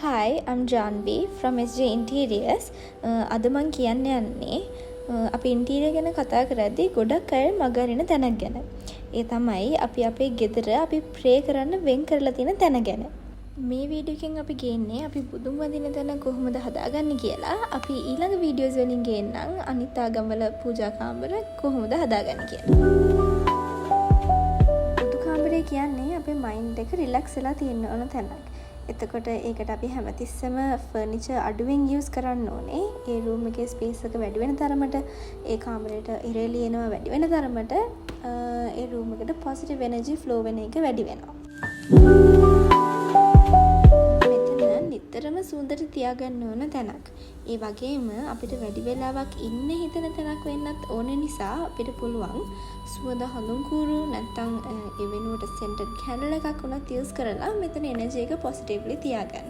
Hi, I'm Janvi from SJ Interiors. අද මං කියන්න යන්නේ අපි ඉන්ටීරියර් ගැන කතා කරද්දී ගොඩක් අය මගහරින තැනක් ගැන. ඒ තමයි අපි අපේ ගෙදර අපි ප්‍රේ කරන්න වෙන් කරලා තියෙන තැන ගැන. මේ වීඩියෝ එකෙන් අපි ගේන්නේ අපි බුදුන් වඳින තැන කොහොමද හදාගන්නේ කියලා. අපි ඊළඟ වීඩියෝස් වලින් ගේන්නම් අනිත් ආගම්වල පූජා කාමර කොහොමද හදාගන්නේ කියලා. බුදු කාමරය කියන්නේ අපේ මයින්ඩ් එක රිලැක්ස් වෙලා තියෙන ඕන තැනක්. එතකොට ඒකට අපි හැමතිස්සම ෆර්නිචර් අඩුවෙන් යූස් කරන්න ඕනේ. ඒ රූම් එකේ ස්පේස් එක වැඩි වෙන තරමට, ඒ කාමරේට ඉරේලිය එනවා වැඩි වෙන තරමට ඒ රූම් එකට පොසිටිව් එනර්ජි ෆ්ලෝ වෙන එක වැඩි වෙනවා. මෙතන නිතරම සුන්දර තියාගන්න ඕන තැනක්. ඒ වගේම අපිට වැඩි වෙලාවක් ඉන්න හිතන තැනක් වෙන්නත් ඕන නිසා අපිට පුළුවන් සුවඳ හඳුන් කූරු නැත්නම් ඒ වෙනුවට සෙන්ටඩ් කැන්ඩල් එකක් උනත් යූස් කරලා මෙතන එනර්ජි එක පොසිටිව්ලි තියාගන්න.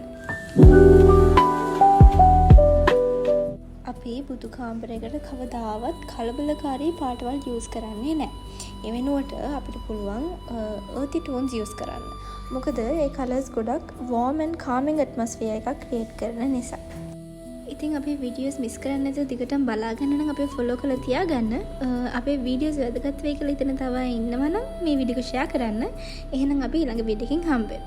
අපි බුදු කාමරයකට කවදාවත් කලබලකාරී පාටවල් යූස් කරන්නේ නැහැ. ඒ වෙනුවට අපිට පුළුවන් earthy tones යූස් කරන්න. මොකද ඒ කලර්ස් ගොඩක් warm and calming atmosphere එකක් ක්‍රියේට් කරන නිසා. ඉතින් අපේ වීඩියෝස් මිස් කරන්නේ නැතුව දිගටම බලාගන්න නම් අපේ ෆොලෝ කරලා තියාගන්න. අපේ වීඩියෝස් වැදගත් වෙයි කියලා හිතන තව අය ඉන්නවා නම් මේ වීඩියෝ එක ෂෙයා කරන්න. එහෙනම් අපි ඊළඟ වීඩියෝ එකකින් හම්බෙමු.